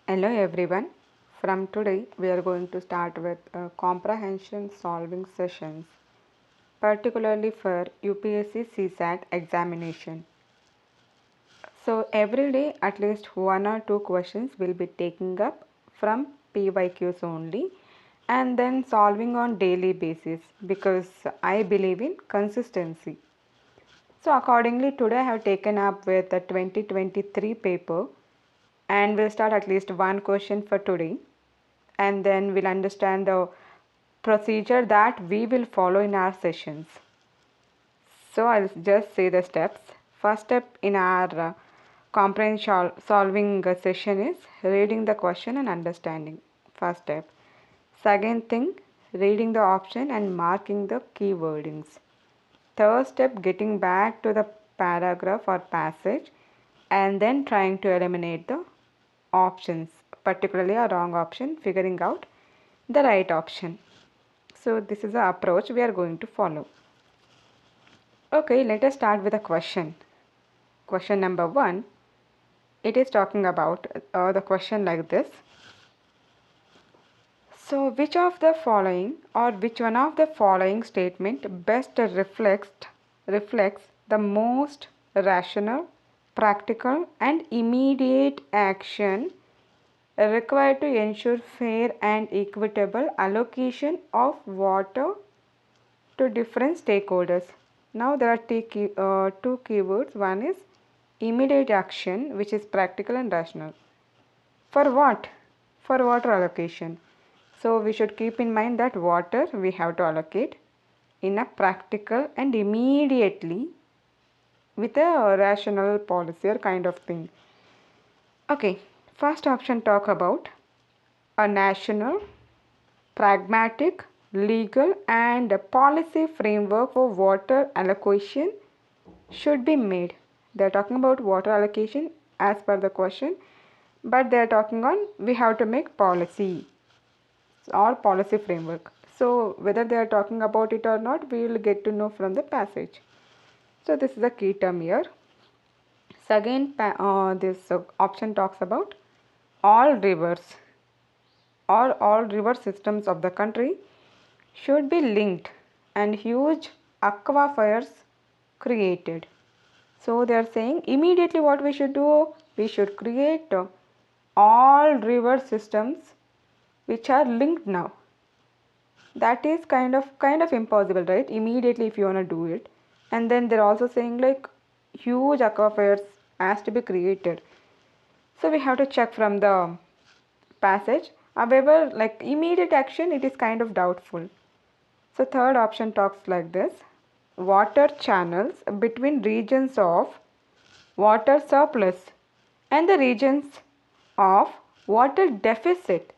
Hello everyone. From today we are going to start with comprehension solving sessions, particularly for UPSC CSAT examination. So every day at least one or two questions will be taking up from PYQs only and then solving on daily basis because I believe in consistency. So accordingly today I have taken up with the 2023 paper and we'll start at least one question for today and then we'll understand the procedure that we will follow in our sessions. So I'll just say the steps. First step in our comprehension solving session is reading the question and understanding. First step. Second thing, reading the option and marking the key wordings. Third step, getting back to the paragraph or passage and then trying to eliminate the options, particularly a wrong option, figuring out the right option. So this is the approach we are going to follow. Okay, let us start with a question. Question number 1. It is talking about the question like this. So which of the following or which one of the following statement best reflects the most rational, practical and immediate action required to ensure fair and equitable allocation of water to different stakeholders. Now there are two keywords. One is immediate action, which is practical and rational. For what? For water allocation. So we should keep in mind that water we have to allocate in a practical and immediately with a rational policy or kind of thing. Okay, first option talk about a national, pragmatic, legal and policy framework for water allocation should be made. They are talking about water allocation as per the question, but they are talking on we have to make policy or policy framework. So whether they are talking about it or not, we will get to know from the passage. So this is a key term here. Second, this option talks about all rivers or all river systems of the country should be linked and huge aquifers created. So they are saying immediately what we should do, we should create all river systems which are linked now. That is kind of impossible, right? Immediately if you want to do it. And then they're also saying like huge aquifers has to be created. So we have to check from the passage. However, like immediate action, it is kind of doubtful. So third option talks like this. Water channels between regions of water surplus and the regions of water deficit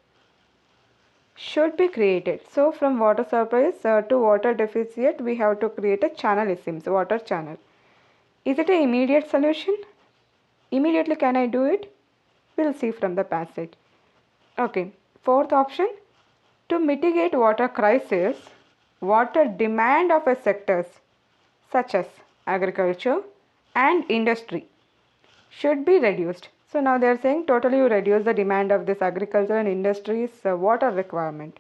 should be created. So from water surplus to water deficit, we have to create a channel, it seems, water channel. Is it an immediate solution? Immediately can I do it? We'll see from the passage. Okay, fourth option, to mitigate water crisis, water demand of a sectors such as agriculture and industry should be reduced. So now they are saying totally you reduce the demand of this agriculture and industry's water requirement.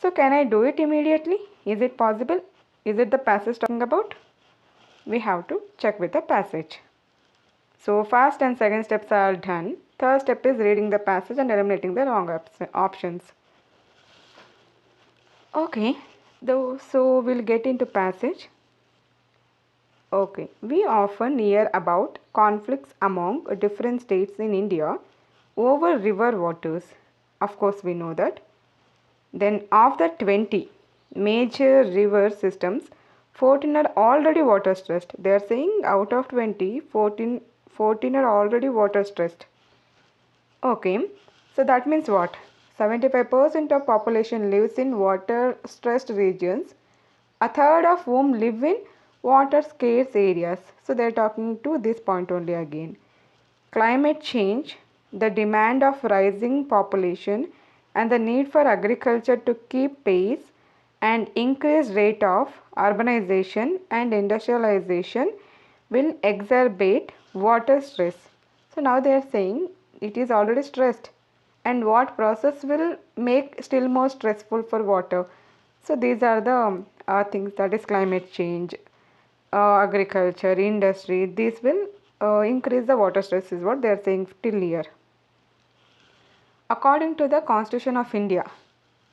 So can I do it immediately? Is it possible? Is it the passage talking about? We have to check with the passage. So first and second steps are done. Third step is reading the passage and eliminating the wrong options. Okay, so we'll get into passage. Okay, we often hear about conflicts among different states in India over river waters. Of course, we know that. Then, of the 20 major river systems, 14 are already water stressed. They are saying out of 20, 14 are already water stressed. Okay, so that means what? 75% of population lives in water stressed regions, a third of whom live in water scarce areas. So they are talking to this point only again. Climate change, the demand of rising population and the need for agriculture to keep pace and increased rate of urbanization and industrialization will exacerbate water stress. So now they are saying it is already stressed. and what process will make still more stressful for water. So these are the things, that is climate change, agriculture, industry. These will increase the water stress is what they are saying till here. According to the Constitution of India,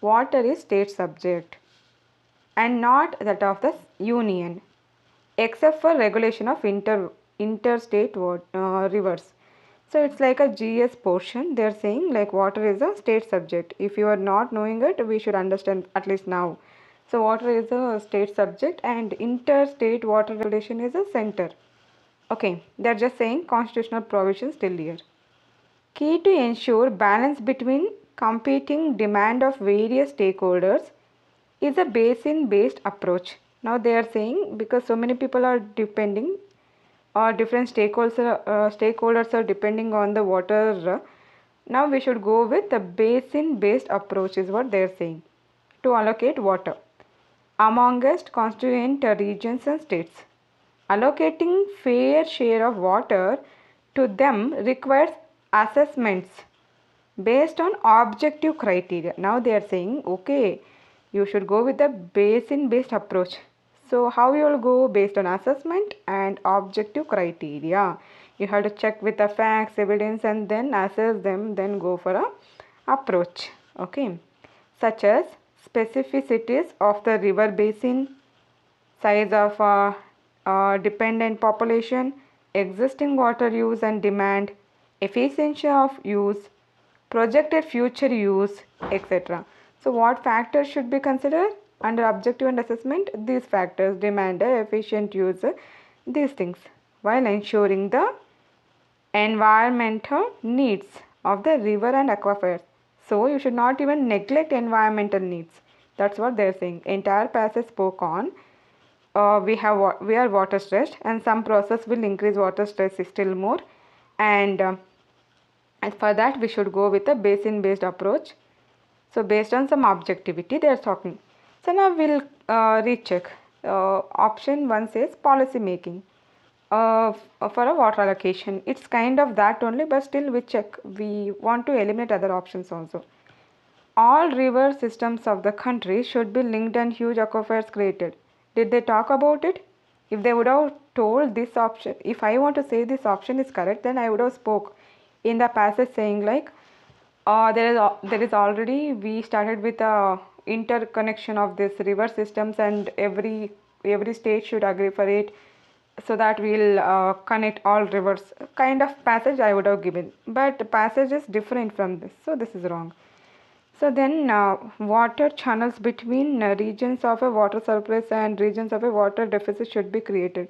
water is state subject and not that of the union, except for regulation of interstate rivers. So it's like a GS portion. They are saying like water is a state subject. If you are not knowing it, we should understand at least now. So water is a state subject and interstate water regulation is a center. Okay, they are just saying constitutional provisions till here. Key to ensure balance between competing demand of various stakeholders is a basin based approach. Now they are saying because so many people are depending or different stakeholders are depending on the water. Now we should go with the basin based approach is what they are saying to allocate water amongst constituent regions and states. Allocating fair share of water to them requires assessments based on objective criteria. Now they are saying okay, you should go with the basin based approach. So how you will go? Based on assessment and objective criteria. You have to check with the facts, evidence, and then assess them, then go for a approach. Okay, such as specificities of the river basin, size of dependent population, existing water use and demand, efficiency of use, projected future use, etc. So what factors should be considered under objective and assessment? These factors: demand, efficient use, these things, while ensuring the environmental needs of the river and aquifers. So you should not even neglect environmental needs. That's what they're saying. Entire passage spoke on we are water stressed, and some process will increase water stress still more, and for that we should go with a basin based approach. So based on some objectivity they are talking. So now we'll recheck. Option 1 says policy making for a water allocation. It's kind of that only, but still we check. We want to eliminate other options also. All river systems of the country should be linked and huge aquifers created. Did they talk about it? If they would have told this option, if I want to say this option is correct, then I would have spoke in the passage saying like there is already, we started with a interconnection of this river systems and every state should agree for it, so that we'll connect all rivers, kind of passage I would have given, but the passage is different from this, so this is wrong. So then water channels between regions of a water surplus and regions of a water deficit should be created.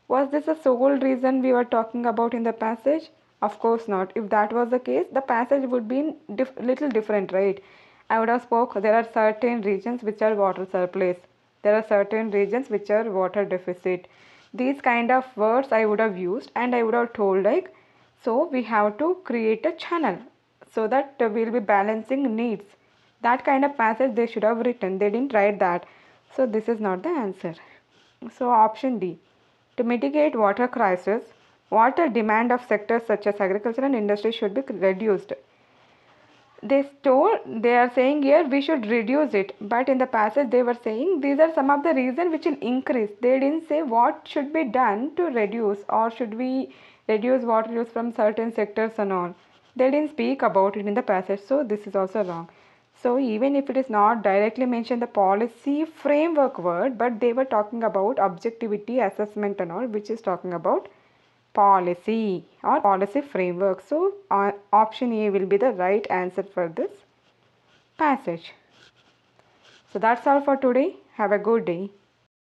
Was this the sole reason we were talking about in the passage? Of course not. If that was the case, the passage would be little different, right? I would have spoke there are certain regions which are water surplus. There are certain regions which are water deficit. These kind of words I would have used, and I would have told like, so we have to create a channel so that we'll be balancing needs. That kind of passage they should have written. They didn't write that. So this is not the answer. So option D. To mitigate water crisis, water demand of sectors such as agriculture and industry should be reduced. They are saying here we should reduce it, but in the passage they were saying these are some of the reasons which will increase. They didn't say what should be done to reduce, or should we reduce water use from certain sectors and all. They didn't speak about it in the passage, so this is also wrong. So even if it is not directly mentioned the policy framework word, but they were talking about objectivity, assessment and all, which is talking about policy or policy framework. So option A will be the right answer for this passage. So that's all for today. Have a good day.